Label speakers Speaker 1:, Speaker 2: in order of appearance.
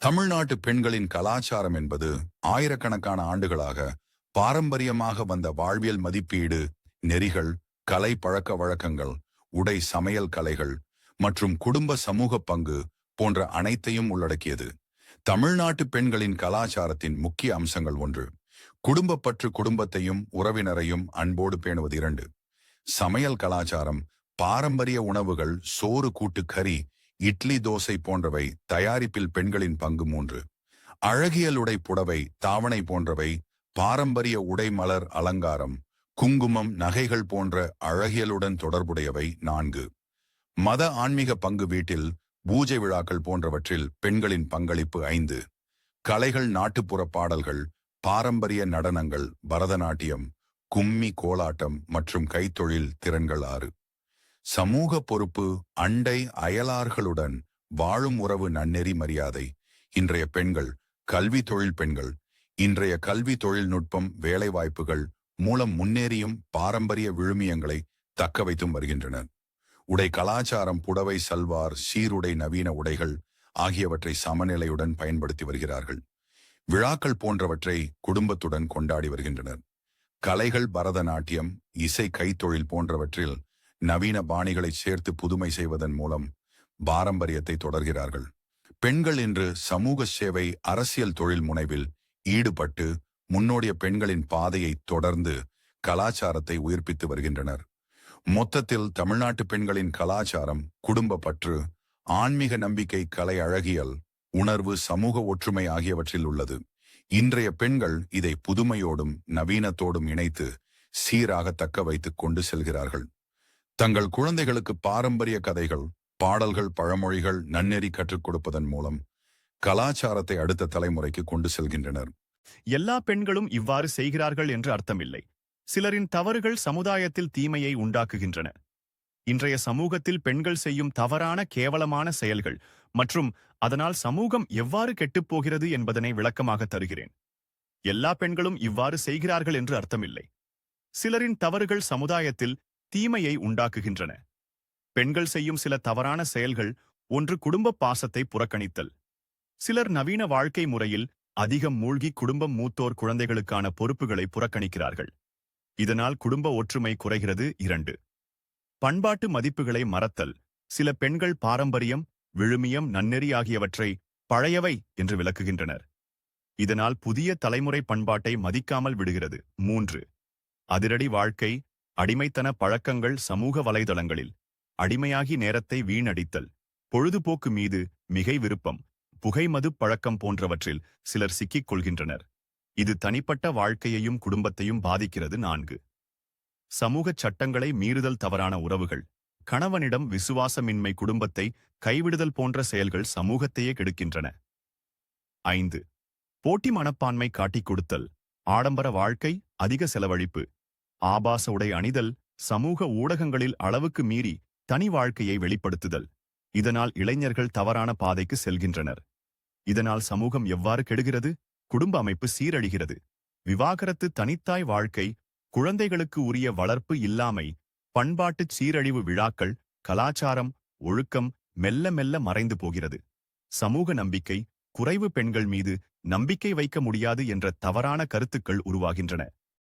Speaker 1: தமிழ்நாட்டு பெண்களின் கலாச்சாரம் என்பது ஆயிரக்கணக்கான ஆண்டுகளாக பாரம்பரியமாக வந்த வாழ்வியல் மதிப்பீடு, நெறிகள், கலை பழக்க வழக்கங்கள், உடை சமையல் கலைகள் மற்றும் குடும்ப சமூக பங்கு போன்ற அனைத்தையும் உள்ளடக்கியது. தமிழ்நாட்டு பெண்களின் கலாச்சாரத்தின் முக்கிய அம்சங்கள் ஒன்று. குடும்பப்பற்று குடும்பத்தையும் உறவினரையும் அன்போடு பேணுவது. 2. சமையல் கலாச்சாரம். பாரம்பரிய உணவுகள், சோறு கூட்டு கறி, இட்லி தோசை போன்றவை தயாரிப்பில் பெண்களின் பங்கு. 3. அழகியல் உடை புடவை, தாவணை போன்றவை பாரம்பரிய உடை மலர் அலங்காரம், குங்குமம், நகைகள் போன்ற அழகியலுடன் தொடர்புடையவை. 4. மத ஆன்மீக பங்கு. வீட்டில் பூஜை விழாக்கள் போன்றவற்றில் பெண்களின் பங்களிப்பு. 5. கலைகள், நாட்டுப்புற பாடல்கள், பாரம்பரிய நடனங்கள், பரதநாட்டியம், கும்மி, கோலாட்டம் மற்றும் கைத்தொழில் திறன்கள். 6. சமூக பொறுப்பு. அண்டை அயலார்களுடன் வாழும் உறவு, நன்னெறி, மரியாதை. இன்றைய பெண்கள் கல்வி தொழில். பெண்கள் இன்றைய கல்வி தொழில்நுட்பம், வேலைவாய்ப்புகள் மூலம் முன்னேறியும் பாரம்பரிய விழுமியங்களை தக்க வைத்தும் வருகின்றனர். உடை கலாச்சாரம். புடவை, சல்வார், சீருடை, நவீன உடைகள் ஆகியவற்றை சமநிலையுடன் பயன்படுத்தி வருகிறார்கள். விழாக்கள் போன்றவற்றை குடும்பத்துடன் கொண்டாடி வருகின்றனர். கலைகள். பரதநாட்டியம், இசை, கைத்தொழில் போன்றவற்றில் நவீன பாணிகளை சேர்த்து புதுமை செய்வதன் மூலம் பாரம்பரியத்தை தொடர்கிறார்கள். பெண்கள் இன்று சமூக சேவை, அரசியல், தொழில் முனைவில் ஈடுபட்டு முன்னோடிய பெண்களின் பாதையை தொடர்ந்து கலாச்சாரத்தை உயிர்ப்பித்து வருகின்றனர். மொத்தத்தில் தமிழ்நாட்டு பெண்களின் கலாச்சாரம் குடும்ப பற்று, ஆன்மீக நம்பிக்கை, கலை, அழகியல், உணர்வு, சமூக ஒற்றுமை ஆகியவற்றில் உள்ளது. இன்றைய பெண்கள் இதை புதுமையோடும் நவீனத்தோடும் இணைத்து சீராக தக்க வைத்துக் கொண்டு செல்கிறார்கள். தங்கள் குழந்தைகளுக்கு பாரம்பரிய கதைகள், பாடல்கள், பழமொழிகள், நன்னெறி கற்றுக் கொடுப்பதன் மூலம் கலாச்சாரத்தை அடுத்த தலைமுறைக்கு கொண்டு செல்கின்றனர்.
Speaker 2: எல்லா பெண்களும் இவ்வாறு செய்கிறார்கள் என்று அர்த்தமில்லை. சிலரின் தவறுகள் சமுதாயத்தில் தீமையை உண்டாக்குகின்றன. இன்றைய சமூகத்தில் பெண்கள் செய்யும் தவறான, கேவலமான செயல்கள் மற்றும் அதனால் சமூகம் எவ்வாறு கெட்டுப்போகிறது என்பதனை விளக்கமாக தருகிறேன். எல்லா பெண்களும் இவ்வாறு செய்கிறார்கள் என்று அர்த்தமில்லை. சிலரின் தவறுகள் சமுதாயத்தில் தீமையை உண்டாக்குகின்றன. பெண்கள் செய்யும் சில தவறான செயல்கள். 1. குடும்ப பாசத்தை புறக்கணித்தல். சிலர் நவீன வாழ்க்கை முறையில் அதிகம் மூழ்கி குடும்பம், மூத்தோர், குழந்தைகளுக்கான பொறுப்புகளை புறக்கணிக்கிறார்கள். இதனால் குடும்ப ஒற்றுமை குறைகிறது. 2. பண்பாட்டு மதிப்புகளை மறத்தல். சில பெண்கள் பாரம்பரியம், விழுமியம், நன்னெறி ஆகியவற்றை பழையவை என்று விளக்குகின்றனர். இதனால் புதிய தலைமுறை பண்பாட்டை மதிக்காமல் விடுகிறது. 3. அதிரடி வாழ்க்கை, அடிமைத்தன பழக்கங்கள். சமூக வலைதளங்களில் அடிமையாகி நேரத்தை வீணடித்தல், பொழுதுபோக்கு மீது மிகை விருப்பம், புகைமது பழக்கம் போன்றவற்றில் சிலர் சிக்கிக் கொள்கின்றனர். இது தனிப்பட்ட வாழ்க்கையையும் குடும்பத்தையும் பாதிக்கிறது. 4. சமூக சட்டங்களை மீறுதல். தவறான உறவுகள், கணவனிடம் விசுவாசமின்மை, குடும்பத்தை கைவிடுதல் போன்ற செயல்கள் சமூகத்தையே கெடுக்கின்றன. 5. போட்டி மனப்பான்மை காட்டிக் கொடுத்தல். ஆடம்பர வாழ்க்கை, அதிக செலவழிப்பு, ஆபாச உடை அணிதல், சமூக ஊடகங்களில் அளவுக்கு மீறி தனி வாழ்க்கையை வெளிப்படுத்துதல். இதனால் இளைஞர்கள் தவறான பாதைக்கு செல்கின்றனர். இதனால் சமூகம் எவ்வாறு கெடுகிறது? குடும்ப அமைப்பு சீரழிகிறது. விவாகரத்து, தனித்தாய் வாழ்க்கை, குழந்தைகளுக்கு உரிய வளர்ப்பு இல்லாமை, பண்பாட்டுச் சீரழிவு. விழாக்கள், கலாச்சாரம், ஒழுக்கம் மெல்ல மெல்ல மறைந்து போகிறது. சமூக நம்பிக்கை குறைவு. பெண்கள் மீது நம்பிக்கை வைக்க முடியாது என்ற தவறான கருத்துக்கள் உருவாகின்றன.